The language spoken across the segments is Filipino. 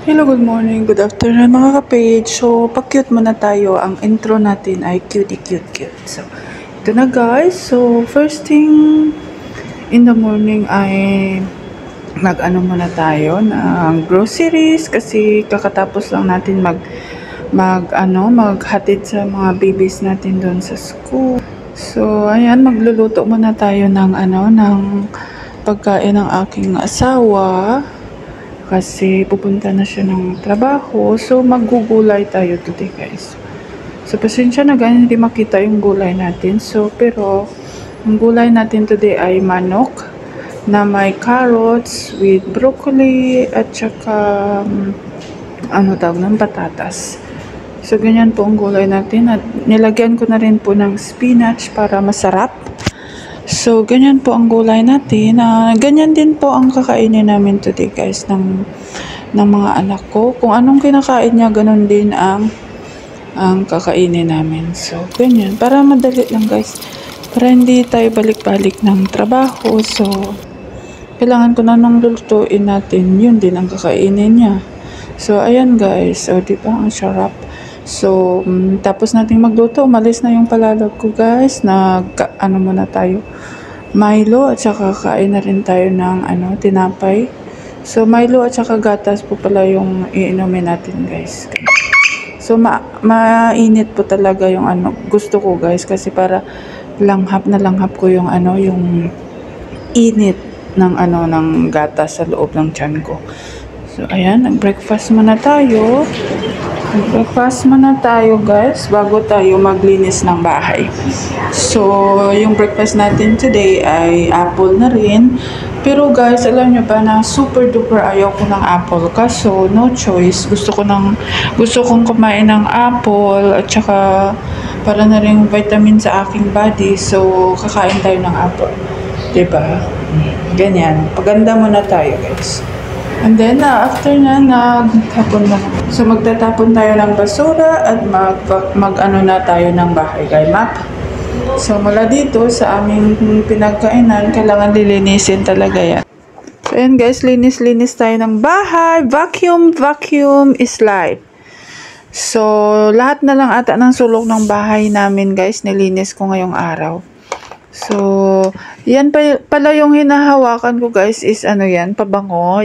Hello, good morning, good afternoon mga ka-page. So, pa-cute muna tayo. Ang intro natin ay cutie cute cute. So, ito na guys. So, first thing in the morning ay mag-ano muna tayo ng groceries kasi kakatapos lang natin maghatid sa mga babies natin doon sa school. So, ayan, magluluto muna tayo ng pagkain ng aking asawa. Kasi pupunta na siya ng trabaho. So, maggugulay tayo today, guys. So, pasensya na ganyan, hindi makita yung gulay natin. So, pero, ang gulay natin today ay manok na may carrots with broccoli at saka, patatas. So, ganyan po ang gulay natin. At nilagyan ko na rin po ng spinach para masarap. So, ganyan po ang gulay natin. Ganyan din po ang kakainin namin today, guys, ng mga anak ko. Kung anong kinakain niya, ganun din ang kakainin namin. So, ganyan. Para madali lang, guys. Para hindi tayo balik-balik ng trabaho. So, kailangan ko na nung lulutuin natin. Yun din ang kakainin niya. So, ayan, guys. So, di ba? Ang sarap. So, tapos nating magluto, umalis na yung palalog ko, guys. Muna tayo. Milo at saka kain na rin tayo ng tinapay. So, Milo at saka gatas po pala yung iinumin natin, guys. So, mainit po talaga yung gusto ko, guys. Kasi para langhap ko yung yung init ng gatas sa loob ng tiyan ko. So, ayan, nag-breakfast muna tayo. Breakfast muna tayo, guys, bago tayo maglinis ng bahay. So, yung breakfast natin today ay apple na rin. Pero guys, alam nyo ba na super duper ayaw ko ng apple. Kaso, no choice. Gusto kong kumain ng apple at saka para na rin vitamin sa aking body. So, kakain tayo ng apple. Diba? Ganyan. Paganda muna tayo, guys. And then, after na, nagtapon na. So, magtatapon tayo ng basura at na tayo ng bahay, guys. Map. So, mula dito sa aming pinagkainan, kailangan lilinisin talaga yan. So, ayan guys, linis-linis tayo ng bahay. Vacuum is life. So, lahat na lang ata ng sulok ng bahay namin, guys, nilinis ko ngayong araw. So, yan pala yung hinahawakan ko, guys, is yan, pabango,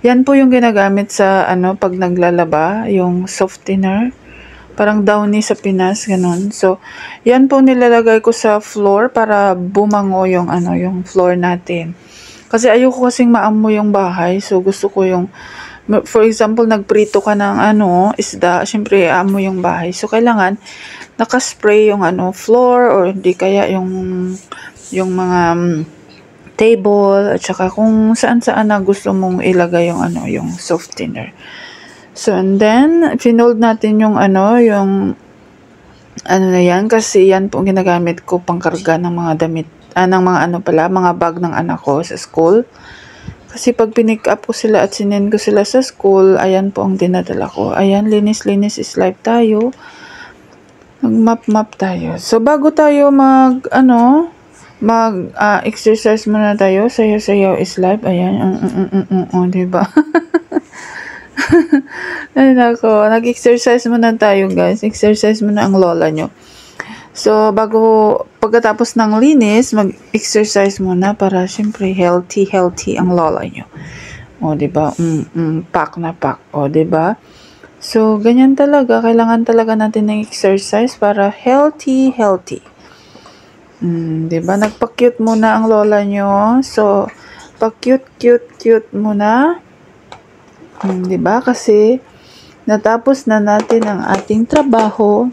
yan po yung ginagamit sa pag naglalaba, yung softener. Parang downy sa Pinas, ganun. So, yan po nilalagay ko sa floor para bumango yung yung floor natin. Kasi ayoko kasing maamoy yung bahay. So, gusto ko for example, nagprito ka ng isda, syempre aamoy yung bahay. So, kailangan nakaspray yung floor or di kaya yung mga table at saka kung saan na gusto mong ilagay yung softener. So, and then, finold natin yung na yan, kasi yan po ginagamit ko pangkarga ng mga damit, mga bag ng anak ko sa school. Kasi pag pinick up ko sila at sinend ko sila sa school, ayan po ang dinadala ko. Ayan, linis is life tayo. Mag-map tayo. So, bago tayo exercise muna tayo. Sayaw is life. Ayan. Diba? Ay, nako. Nag-exercise muna tayo, guys. Exercise muna ang lola nyo. So, pagkatapos ng linis, mag-exercise muna para syempre healthy ang lola nyo. O, diba? Pack na pack. O, diba? So, ganyan talaga. Kailangan talaga natin ng exercise para healthy. Diba? Nagpa-cute muna ang lola nyo. So, pa-cute muna. Diba? Kasi, natapos na natin ang ating trabaho.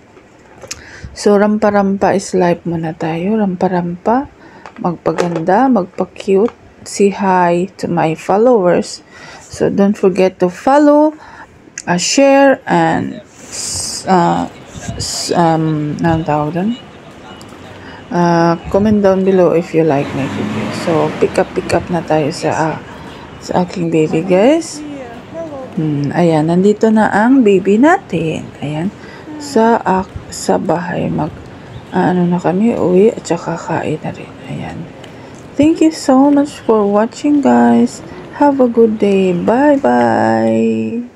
So, rampa-rampa is life muna tayo. Rampa-rampa. Magpaganda, magpa-cute. Say hi to my followers. So, don't forget to follow, share, and comment down below if you like my video. So, pick up na tayo sa aking baby, guys. Ayan, nandito na ang baby natin. Ayan, sa bahay. Na kami, uwi at saka kain na rin. Ayan. Thank you so much for watching, guys. Have a good day. Bye-bye.